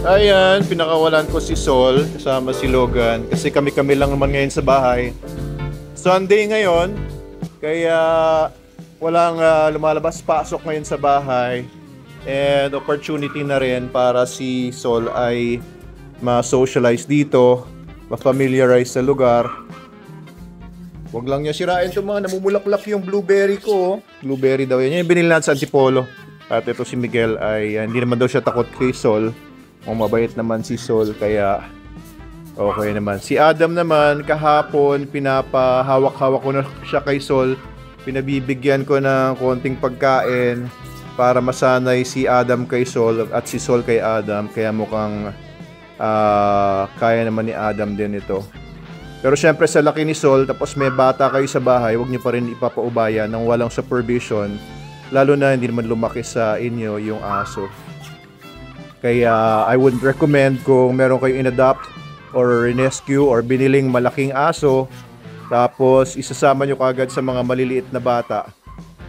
Ayan, pinakawalan ko si Sol kasama si Logan kasi kami-kami lang naman ngayon sa bahay. Sunday ngayon, kaya walang lumalabas pasok ngayon sa bahay. And opportunity na rin para si Sol ay ma-socialize dito, ma-familiarize sa lugar. Huwag lang niya sirain itong mga namumulaklak yung blueberry ko. Blueberry daw yan. Yan yung binili natin sa Antipolo. At ito si Miguel ay hindi naman daw siya takot kay Sol. Mabait naman si Sol kaya okay naman. Si Adam naman kahapon pinapahawak-hawak ko na siya kay Sol. Pinabibigyan ko ng konting pagkain para masanay si Adam kay Sol at si Sol kay Adam. Kaya mukhang kaya naman ni Adam din ito. Pero syempre sa laki ni Sol tapos may bata kayo sa bahay, huwag niyo pa rin ipapaubaya ng walang supervision. Lalo na hindi naman lumaki sa inyo yung aso. Kaya I would recommend kung meron kayong in-adopt or rescue or biniling malaking aso, tapos isasama nyo kagad sa mga maliliit na bata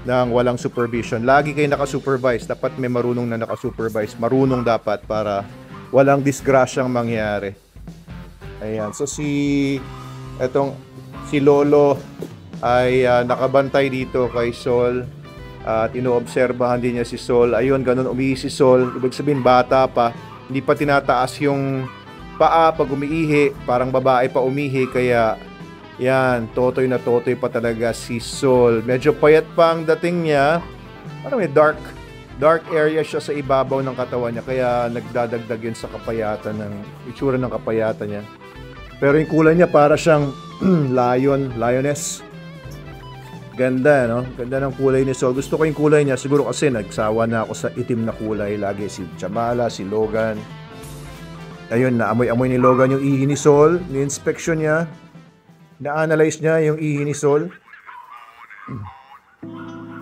nang walang supervision. Lagi kayo nakasupervise. Dapat may marunong na nakasupervise. Marunong dapat para walang disgrasyang mangyari. Ayan. So si Lolo ay nakabantay dito kay Sol. At inoobserbahan din niya si Sol. Ayun, ganun umiihi si Sol. Ibig sabihin, bata pa. Hindi pa tinataas yung paa pag umiihi. Parang babae pa umihi. Kaya, yan, totoy na totoy pa talaga si Sol. Medyo payat pa ang dating niya. Parang may dark area siya sa ibabaw ng katawan niya. Kaya nagdadagdag yun sa kapayatan itsura ng kapayatan niya. Pero yung kulay niya para siyang lioness. Ganda, no? Ganda ng kulay ni Sol. Gusto ko yung kulay niya. Siguro kasi nagsawa na ako sa itim na kulay. Lagi si Chamala, si Logan. Ayun, naamoy-amoy ni Logan yung ihi ni Sol. Ni-inspection niya. Na-analyze niya yung ihi ni Sol.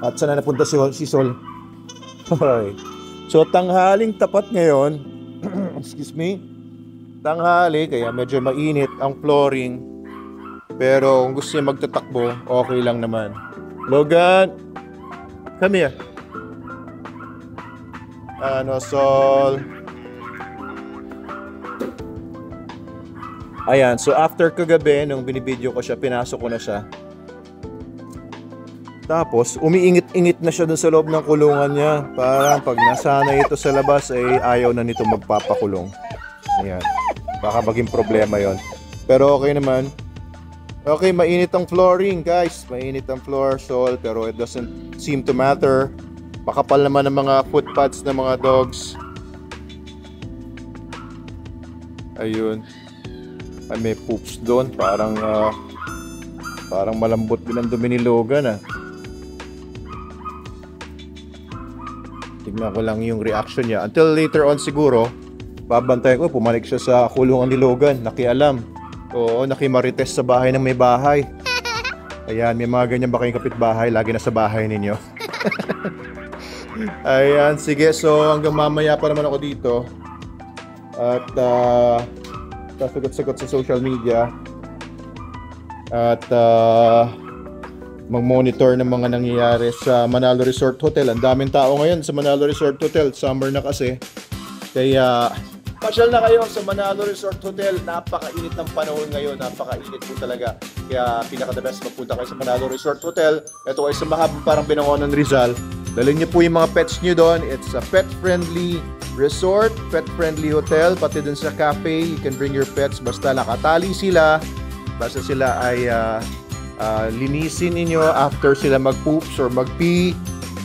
At saan na napunta si Sol? Okay. So, tanghaling tapat ngayon. Excuse me. Tanghali, kaya medyo mainit ang flooring. Pero kung gusto niya magtatakbo, okay lang naman. Logan, come here. Sol. Ayan, so after kagabi, nung binibideo ko siya, pinasok ko na siya. Tapos, umiingit-ingit na siya dun sa loob ng kulungan niya. Parang pag nasanay ito sa labas, ay ayaw na nito magpapakulong. Ayan, baka maging problema yon. Pero okay naman. Okay, mainit ang flooring, guys. Mainit ang floor, Sol, pero it doesn't seem to matter. Makapal naman ang mga footpads ng mga dogs. Ayun. Ay, may poops doon. Parang malambot din ang dumi ni Logan, ah. Tignan ko lang yung reaction niya. Until later on siguro, babantayan ko, pumalik siya sa kulungan ni Logan. Nakialam. Oo, nakimarites sa bahay ng may bahay. Ayan, may mga ganyan ba kayong kapitbahay? Lagi na sa bahay ninyo. Ayan, sige. So, hanggang mamaya pa naman ako dito. At sasagot-sagot sa social media. At mag-monitor ng mga nangyayari sa Manalo Resort Hotel. Ang daming tao ngayon sa Manalo Resort Hotel. Summer na kasi. Kaya pasyal na kayo sa Manalo Resort Hotel. Napakainit ng panahon ngayon. Napakainit po talaga. Kaya pinaka-the best magpunta kayo sa Manalo Resort Hotel. Ito ay sa mahabang parang Binangonan, Rizal. Dalhin niyo po yung mga pets niyo doon. It's a pet-friendly resort, pet-friendly hotel. Pati dun sa cafe, you can bring your pets. Basta nakatali sila. Basta sila ay linisin ninyo after sila mag-poops or mag-pee.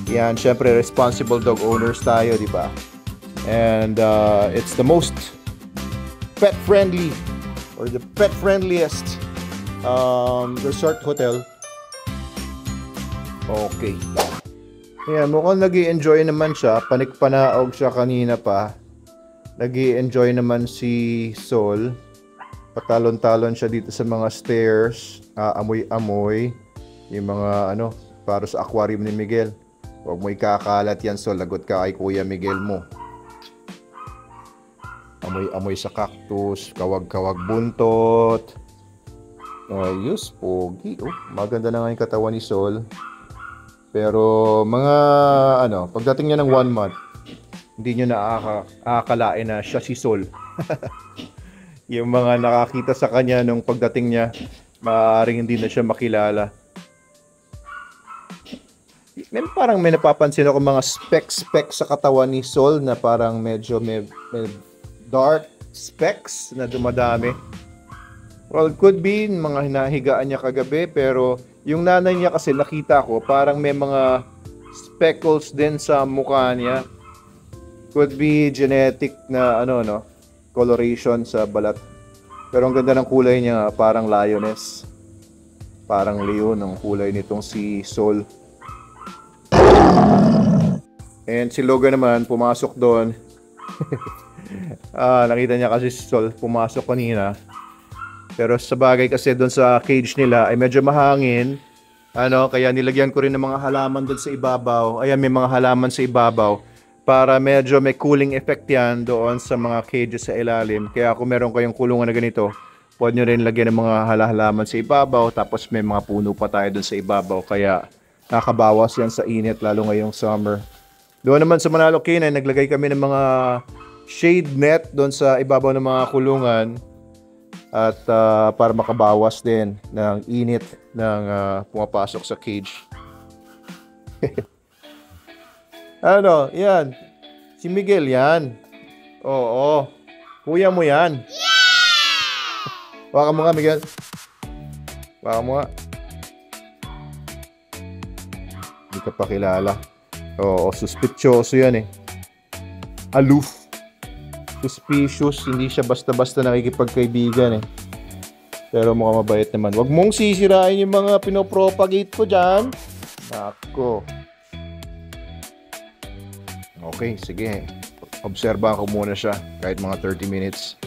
Yan, syempre responsible dog owners tayo, di ba? And it's the most pet-friendly or the pet-friendliest resort hotel. Okay. Ayan, mukhang nag-i-enjoy naman siya. Panik-panaog siya kanina pa. Nag-i-enjoy naman si Sol. Patalon-talon siya dito sa mga stairs. Amoy-amoy. Yung mga para sa aquarium ni Miguel. Huwag mo ikakalat yan, Sol. Lagot ka kay Kuya Miguel mo. Amoy-amoy sa cactus. Kawag-kawag buntot. Ayos, pogi. Maganda na nga yung katawan ni Sol. Pero mga pagdating niya ng 1 month, Hindi nyo nakakalain na siya si Sol. Yung mga nakakita sa kanya nung pagdating niya, maaaring hindi na siya makilala. Parang may napapansin ako mga specks sa katawan ni Sol na parang medyo may dark specks na dumadami. Well, it could be mga hinahigaan niya kagabi, pero yung nanay niya kasi nakita ko parang may mga speckles din sa mukha niya. Could be genetic na coloration sa balat. Pero ang ganda ng kulay niya, parang lioness. Parang leon ang kulay nitong si Sol. And si Logan naman, pumasok doon. Nakita niya kasi si Sol, pumasok kanina. Pero sa bagay kasi doon sa cage nila ay medyo mahangin. Kaya nilagyan ko rin ng mga halaman doon sa ibabaw. Ayan, may mga halaman sa ibabaw. Para medyo may cooling effect yan doon sa mga cages sa ilalim. Kaya kung meron kayong kulungan na ganito, pwede nyo rin lagyan ng mga halaman sa ibabaw. Tapos may mga puno pa tayo doon sa ibabaw. Kaya nakabawas yan sa init, lalo ngayong summer. Doon naman sa Manalo Canine, naglagay kami ng mga shade net doon sa ibabaw ng mga kulungan. At para makabawas din ng init ng pumapasok sa cage. Yan. Si Miguel yan. Oo. Kuya mo yan. Yeah! Baka mo nga, Miguel. Baka mo nga. Hindi ka pa kilala. Oo, suspicioso yan eh. Aloof. Suspicious. Hindi siya basta-basta nakikipagkaibigan eh. Pero mukhang mabait naman. Huwag mong sisirain yung mga pinopropagate ko dyan. Nako. Okay, sige. Obserbahan ko muna siya kahit mga 30 minutes.